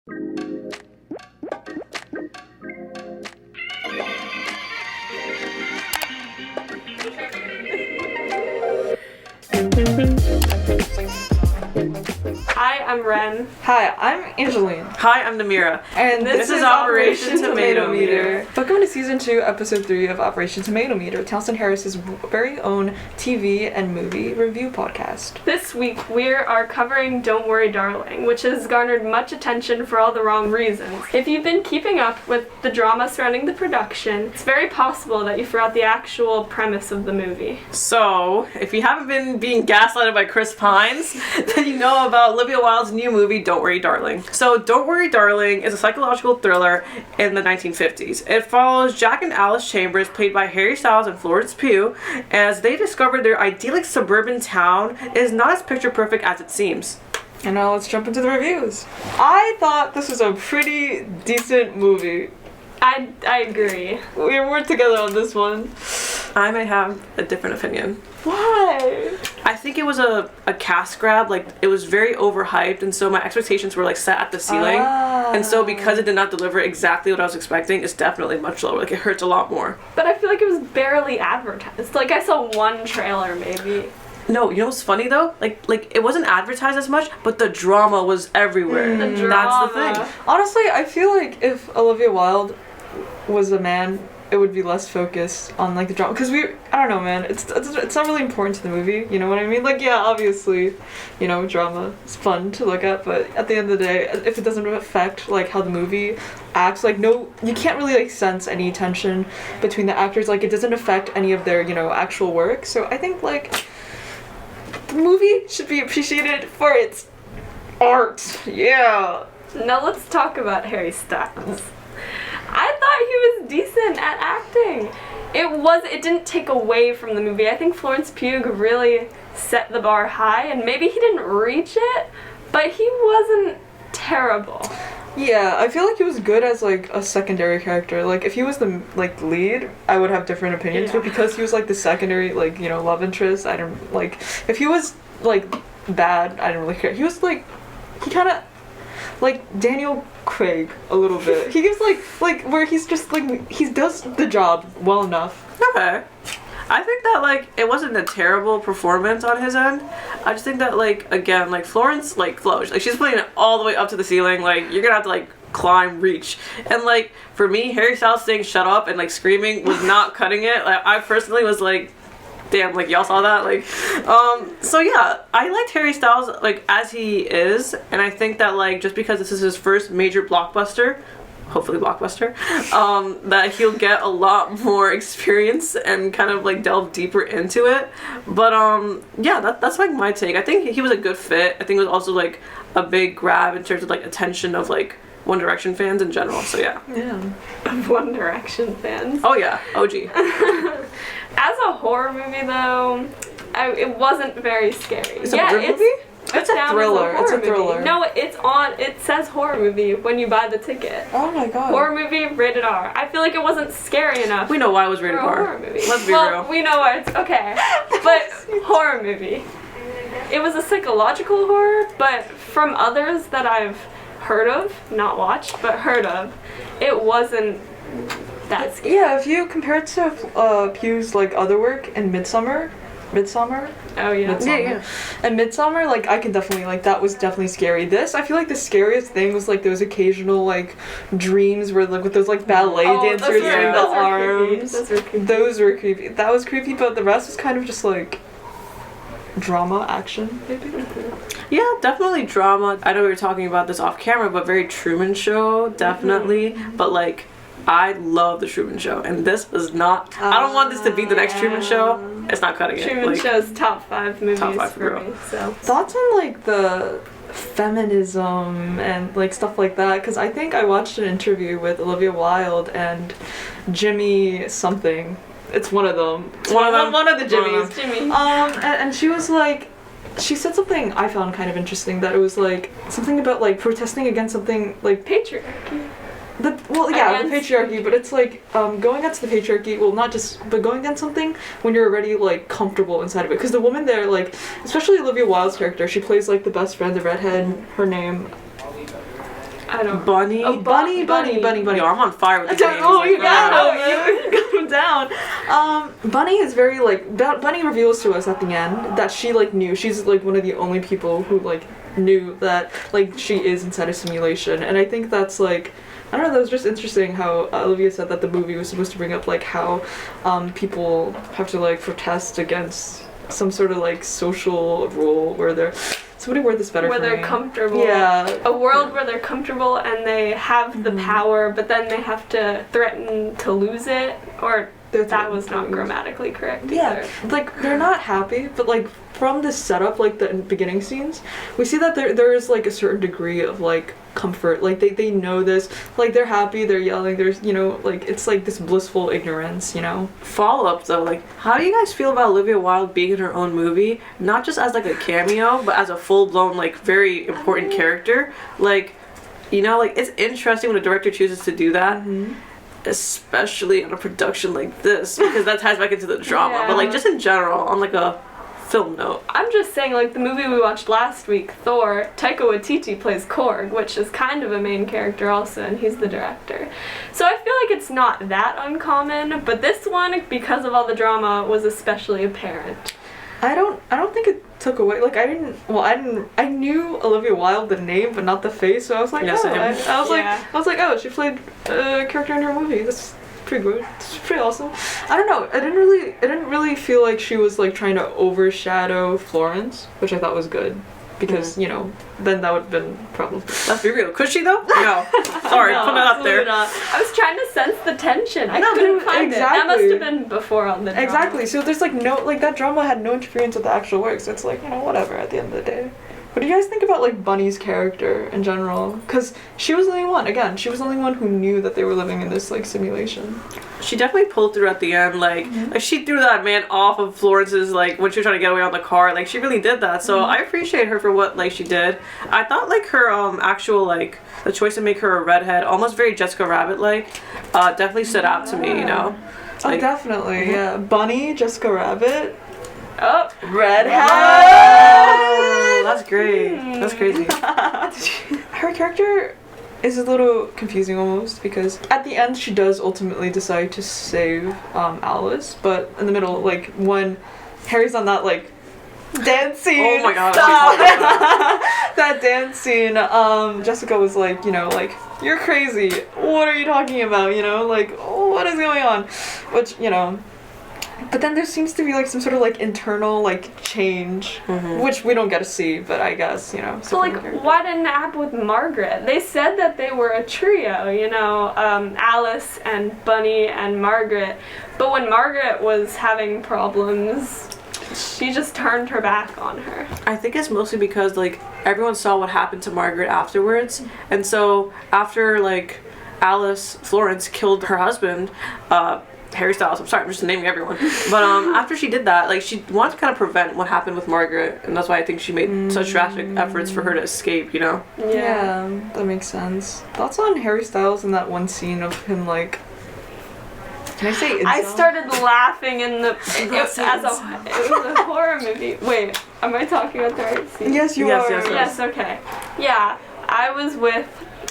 Hi, I'm Wren. Hi, I'm Angeline. Hi, I'm Nameera. And this is Operation Tomatometer. Welcome to Season 2, Episode 3 of Operation Tomatometer, Townsend Harris's very own TV and movie review podcast. This week, we are covering Don't Worry Darling, which has garnered much attention for all the wrong reasons. If you've been keeping up with the drama surrounding the production, it's very possible that you forgot the actual premise of the movie. So, if you haven't been being gaslighted by Chris Pines, then you know about Olivia Wilde's new movie, Don't Worry Darling. So, Don't Worry Darling is a psychological thriller in the 1950s. It follows Jack and Alice Chambers, played by Harry Styles and Florence Pugh, as they discover their idyllic suburban town is not as picture perfect as it seems. And now let's jump into the reviews. I thought this was a pretty decent movie. I agree. We're together on this one. I may have a different opinion. Why? I think it was a cast grab. Like, it was very overhyped, and so my expectations were like set at the ceiling. And so because it did not deliver exactly what I was expecting, it's definitely much lower. Like, it hurts a lot more. But I feel like it was barely advertised. Like, I saw one trailer, maybe. No, you know what's funny though? Like it wasn't advertised as much, but the drama was everywhere. The drama. That's the thing. Honestly, I feel like if Olivia Wilde was a man, it would be less focused on like the drama, because I don't know, man, it's not really important to the movie, you know what I mean? Like, yeah, obviously, you know, drama is fun to look at, but at the end of the day, if it doesn't affect like how the movie acts, like, no, you can't really like sense any tension between the actors, like it doesn't affect any of their, you know, actual work. So I think like the movie should be appreciated for its art. Yeah. Now let's talk about Harry Styles. I thought he was decent at acting. It didn't take away from the movie. I think Florence Pugh really set the bar high, and maybe he didn't reach it, but he wasn't terrible. Yeah, I feel like he was good as like a secondary character. Like if he was the like lead, I would have different opinions. Yeah. But because he was like the secondary, like, you know, love interest, I don't like. If he was like bad, I didn't really care. He was like, he kind of like Daniel Craig a little bit. He gives like where he's just like he does the job well enough. Okay. I think that, like, it wasn't a terrible performance on his end. I just think that, like, again, like, Florence, like, flows. Like, she's playing it all the way up to the ceiling. Like, you're gonna have to, like, climb, reach. And, like, for me, Harry Styles saying shut up and, like, screaming was not cutting it. Like, I personally was like, damn, like, y'all saw that? Like, so yeah, I liked Harry Styles, like, as he is. And I think that, like, just because this is his first major blockbuster, hopefully blockbuster, that he'll get a lot more experience and kind of like delve deeper into it. But yeah, that's like my take. I think he was a good fit. I think it was also like a big grab in terms of like attention of like One Direction fans in general. So yeah. Yeah. One Direction fans. Oh yeah, OG. As a horror movie though, it wasn't very scary. It's a horror movie? It's a thriller. It's a thriller. No, it says horror movie when you buy the ticket. Oh my god. Horror movie, rated R. I feel like it wasn't scary enough. We know why it was rated for a R. horror movie. Let's be well, real. we know why it's okay. But horror movie. It was a psychological horror, but from others that I've heard of, not watched, but heard of, it wasn't that scary. Yeah, if you compare it to Pugh's like other work in Midsummer. Oh yeah. Midsummer. Yeah. And Midsummer, like, I can definitely, like, that was definitely scary. This, I feel like the scariest thing was, like, those occasional, like, dreams where, like, with those, like, ballet dancers doing the arms. Those were creepy. That was creepy, but the rest was kind of just, like, drama, action, maybe? Yeah, definitely drama. I know we were talking about this off camera, but very Truman Show, definitely. But, like, I love the Truman Show, and this was not. I don't want this to be the next Truman Show. It's not cutting it. Truman like, Show's top 5 movies top 5 for for me. So Thoughts on, like, the feminism and, like, stuff like that? Because I think I watched an interview with Olivia Wilde and Jimmy something. It's one of them. One of the Jimmys. Jimmy. And she was like, she said something I found kind of interesting, that it was like something about like protesting against something like Patriarchy. the patriarchy, but it's like going against the patriarchy, well, not just, but going against something when you're already like comfortable inside of it. Because the woman there, like, especially Olivia Wilde's character, she plays like the best friend, the redhead, her name, I don't. Bunny. Oh, Bunny. Yo, I'm on fire with the names. Oh, like, you got wow. him. You got him down. Bunny is very like Bunny reveals to us at the end that she like knew. She's like one of the only people who like knew that like she is inside a simulation, and I think that's like. I don't know, that was just interesting how Olivia said that the movie was supposed to bring up like how people have to like protest against some sort of like social rule where they're somebody word this better Where for they're me. comfortable. Yeah. A world where they're comfortable and they have the power, but then they have to threaten to lose it, or that was not grammatically correct either. Like they're not happy, but like from the setup, like the beginning scenes, we see that there is like a certain degree of like comfort. Like they know this, like they're happy, they're yelling, there's like it's like this blissful ignorance, Follow up though, like how do you guys feel about Olivia Wilde being in her own movie, not just as like a cameo, but as a full blown like very important character? Like, like it's interesting when a director chooses to do that. Especially on a production like this, because that ties back into the drama. But like just in general, on like a film note, I'm just saying, like the movie we watched last week, Thor, Taika Waititi plays Korg, which is kind of a main character also, and he's the director. So I feel like it's not that uncommon, but this one, because of all the drama, was especially apparent. I don't think it took away. Like I knew Olivia Wilde the name, but not the face. So I was like, Yeah, same. I was like, oh, she played a character in her movie. That's pretty good. It's pretty awesome. I don't know. I didn't really feel like she was like trying to overshadow Florence, which I thought was good. Because, then that would have been a problem. Let's be real. Could she though? No. Sorry, No, put it up there. not. I was trying to sense the tension. I No, couldn't but find it. That exactly. must have been before on the drama. Exactly. So there's like no, like that drama had no interference with the actual work. So it's like, whatever at the end of the day. What do you guys think about like Bunny's character in general? Because she was the only one. Again, she was the only one who knew that they were living in this like simulation. She definitely pulled through at the end. Like she threw that man off of Florence's like when she was trying to get away on the car. Like she really did that. So I appreciate her for what like she did. I thought like her actual like the choice to make her a redhead, almost very Jessica Rabbit like, definitely stood out to me. Oh, Like, definitely. Yeah. Bunny, Jessica Rabbit. Oh, Redhead! Oh, that's great. That's crazy. Her character is a little confusing almost because at the end she does ultimately decide to save Alice, but in the middle, like when Harry's on that like dance scene. Oh my god. That dance scene, Jessica was like, like, you're crazy. What are you talking about? Like, what is going on? Which, but then there seems to be like some sort of like internal like change, which we don't get to see, but I guess, so like, why didn't it happen with Margaret? They said that they were a trio, Alice and Bunny and Margaret, but when Margaret was having problems, she just turned her back on her. I think it's mostly because like everyone saw what happened to Margaret afterwards, and so after like Florence killed her husband, Harry Styles, I'm sorry, I'm just naming everyone. But after she did that, like she wanted to kind of prevent what happened with Margaret, and that's why I think she made such drastic efforts for her to escape, Yeah, that makes sense. Thoughts on Harry Styles in that one scene of him like, can I say incel? I started laughing in the it was a horror movie. Wait, am I talking about the right scene? Yes, you Yes, are. yes, Yes, okay. Yeah, I was with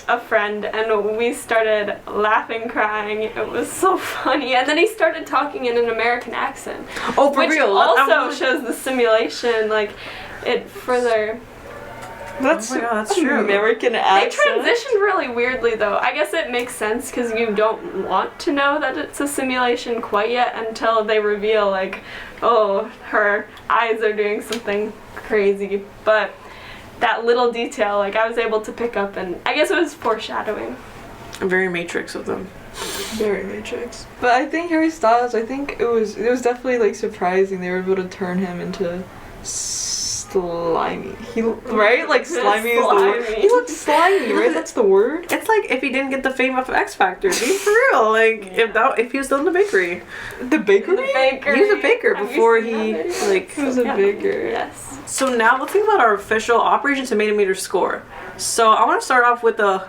a friend and we started laughing, crying. It was so funny. And then he started talking in an American accent. Oh, for which real? also shows the simulation, like, it further... That's, oh my God, that's true. American They accent. transitioned really weirdly, though. I guess it makes sense because you don't want to know that it's a simulation quite yet until they reveal, like, oh, her eyes are doing something crazy. But that little detail, like, I was able to pick up, and I guess it was foreshadowing. Very Matrix of them. Very Matrix. But I think Harry Styles, I think it was definitely, like, surprising they were able to turn him into slimy. Right? Like, slimy is the word. He looked slimy, right? That's the word? It's like if he didn't get the fame of X Factor. Be for real. Like, if he was still in the bakery. The bakery? The bakery. He was a baker Have you before seen he, that video? like... He was a baker. Yes. So now let's think about our official Operation Tomatometer score. So I want to start off with a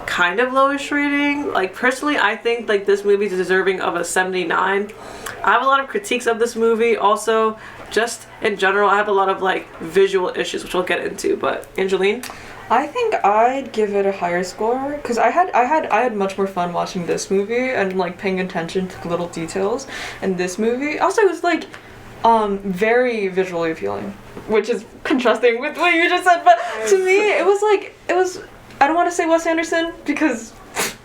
kind of lowish rating. Like, personally, I think like this movie is deserving of a 79. I have a lot of critiques of this movie. Also, just in general, I have a lot of like visual issues, which we'll get into. But Angeline? I think I'd give it a higher score because I had much more fun watching this movie and like paying attention to little details in this movie. Also, it was like very visually appealing, which is contrasting with what you just said. But to me, it was I don't want to say Wes Anderson because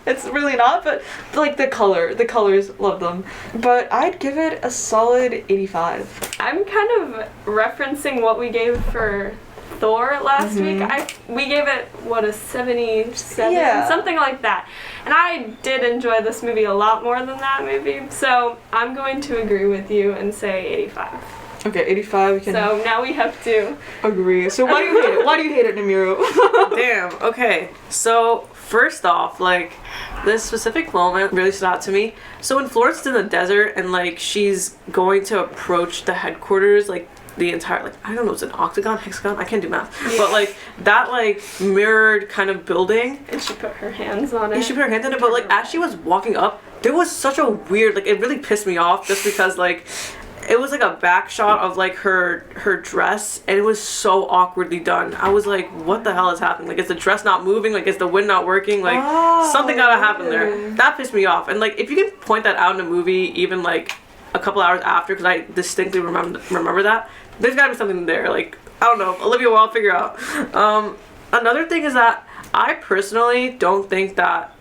it's really not, but like the colors, love them. But I'd give it a solid 85. I'm kind of referencing what we gave for Thor last week. We gave it a 77, something like that. And I did enjoy this movie a lot more than that movie. So I'm going to agree with you and say 85. Okay, 85. We can. So now we have to agree. So why do you hate it? Why do you hate it, Nameera? Damn. Okay. So first off, like this specific moment really stood out to me. So when Florence is in the desert and like she's going to approach the headquarters, like the entire, like, I don't know, it's an octagon, hexagon, I can't do math, but like that like mirrored kind of building, and she put her hands on it. Yeah, she put her hands on it, but like as she was walking up, there was such a weird, like, it really pissed me off just because like it was like a back shot of like her dress, and it was so awkwardly done. I was like, what the hell is happening? Like, is the dress not moving? Like, is the wind not working? Like, something gotta happen there. That pissed me off. And like, if you can point that out in a movie even like a couple hours after, because I distinctly remember that, there's gotta be something there. Like, I don't know, Olivia Wilde, figure out. Another thing is that I personally don't think that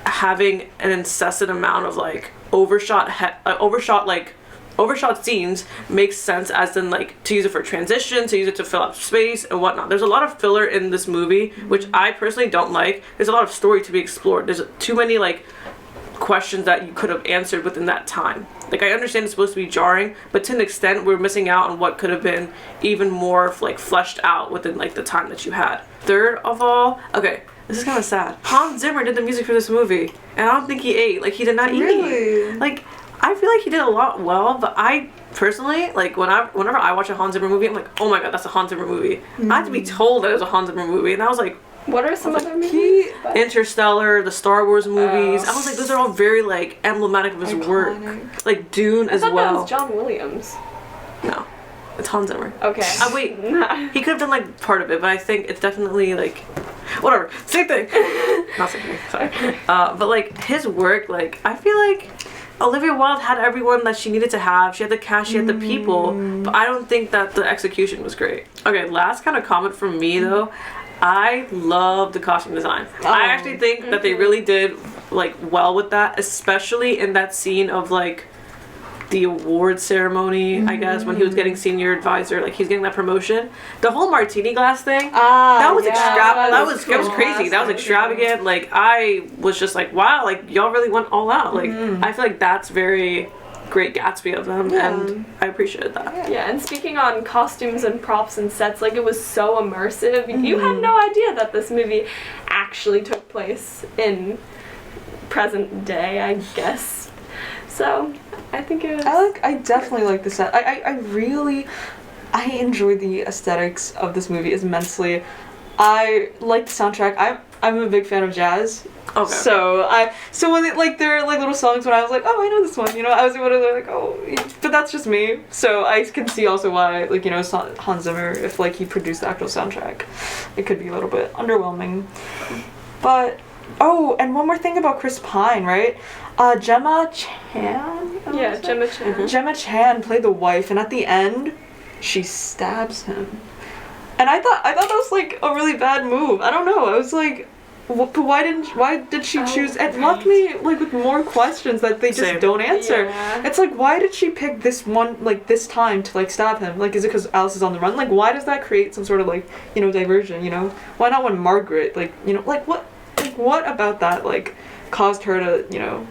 having an incessant amount of like overshot scenes makes sense, as in like to use it for transition, to use it to fill up space and whatnot. There's a lot of filler in this movie, which I personally don't like. There's a lot of story to be explored. There's too many like questions that you could have answered within that time. Like, I understand it's supposed to be jarring, but to an extent we're missing out on what could have been even more like fleshed out within like the time that you had. Third of all, okay, this is kind of sad. Hans Zimmer did the music for this movie, and I don't think he ate. Like, he did not eat. Like, I feel like he did a lot well, but I personally, like, whenever I watch a Hans Zimmer movie, I'm like, oh my god, that's a Hans Zimmer movie. I have to be told that it was a Hans Zimmer movie, and I was like, what are some other movies? Interstellar, the Star Wars movies. I was like, those are all very like emblematic of his work. Like Dune as well. I thought that was John Williams. No, it's Hans Zimmer. Okay. Wait, he could have done like part of it, but I think it's definitely like, whatever, same thing. Not same thing. Sorry. But like his work, like I feel like Olivia Wilde had everyone that she needed to have. She had the cast, she had the people, but I don't think that the execution was great. Okay, last kind of comment from me though. I love the costume design. I actually think that they really did like well with that, especially in that scene of like the award ceremony, I guess, when he was getting senior advisor, like he's getting that promotion. The whole martini glass thing, that was extravagant. That was crazy. That was extravagant. Like, I was just like, wow, like y'all really went all out. Like, I feel like that's very Great Gatsby of them, and I appreciated that. Yeah, and speaking on costumes and props and sets, like, it was so immersive. You had no idea that this movie actually took place in present day, I guess. So, I think it was... I definitely like the set. I enjoy the aesthetics of this movie immensely. I like the soundtrack. I'm a big fan of jazz. Okay. So when it, like, there are like little songs when I was like, oh, I know this one, you know, I was able to like, oh, but that's just me. So I can see also why, like, you know, Hans Zimmer, if like he produced the actual soundtrack, it could be a little bit underwhelming. But and one more thing about Chris Pine, right? Gemma Chan. Yeah, Gemma Chan. Gemma Chan played the wife, and at the end, she stabs him. And I thought that was like a really bad move. I don't know. I was like, but why did she choose? It left me like with more questions that they just don't answer. Yeah. It's like, why did she pick this one, like this time to like stab him? Like, is it because Alice is on the run? Like, why does that create some sort of like, you know, diversion? You know, why not when Margaret, like, you know, like what about that like caused her to, you know?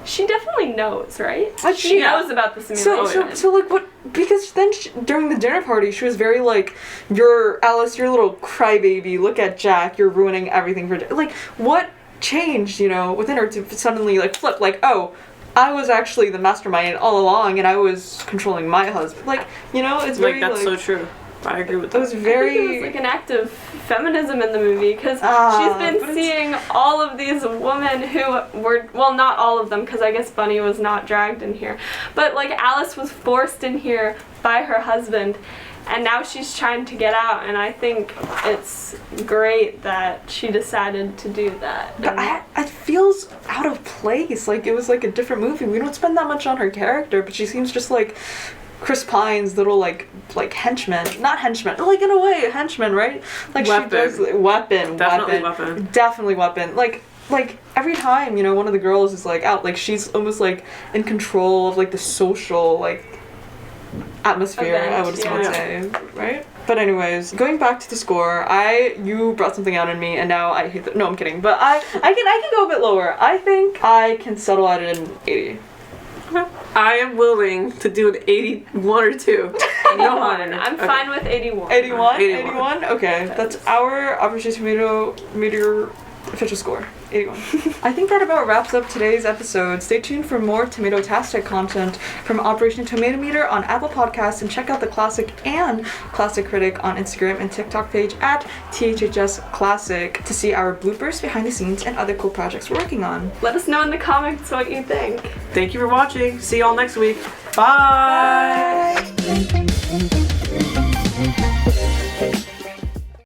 She definitely knows, right? She knows about the simulation. So like what? Because then during the dinner party, she was very like, "You're Alice, you're a little crybaby. Look at Jack. You're ruining everything for Jack." Like, what changed, you know, within her to suddenly like flip? Like, oh, I was actually the mastermind all along, and I was controlling my husband. Like, you know, it's very like that's so true. I agree with that. It was very... I think it was like an act of feminism in the movie, because she's been seeing all of these women who were, well, not all of them, because I guess Bunny was not dragged in here, but like Alice was forced in here by her husband, and now she's trying to get out, and I think it's great that she decided to do that. But it feels out of place. Like, it was like a different movie. We don't spend that much on her character, but she seems just like Chris Pine's little like henchman. Not henchman, like in a way a henchman, right? Like Weapon. she does definitely weapon. Like every time, you know, one of the girls is like out, like she's almost like in control of like the social like atmosphere, Event, I would yeah. say, right? But anyways, going back to the score, you brought something out in me, and now I hate that. No, I'm kidding. But I can go a bit lower. I think I can settle at an 80. I am willing to do an 81 or 2. No honor. I'm fine with 81. 81? Okay, that's our Operation Tomato official score. 81. I think that about wraps up today's episode. Stay tuned for more Tomato-tastic content from Operation Tomatometer on Apple Podcasts, and check out the Classic and Classic Critic on Instagram and TikTok page at THHS Classic to see our bloopers, behind the scenes, and other cool projects we're working on. Let us know in the comments what you think. Thank you for watching. See y'all next week. Bye. Bye.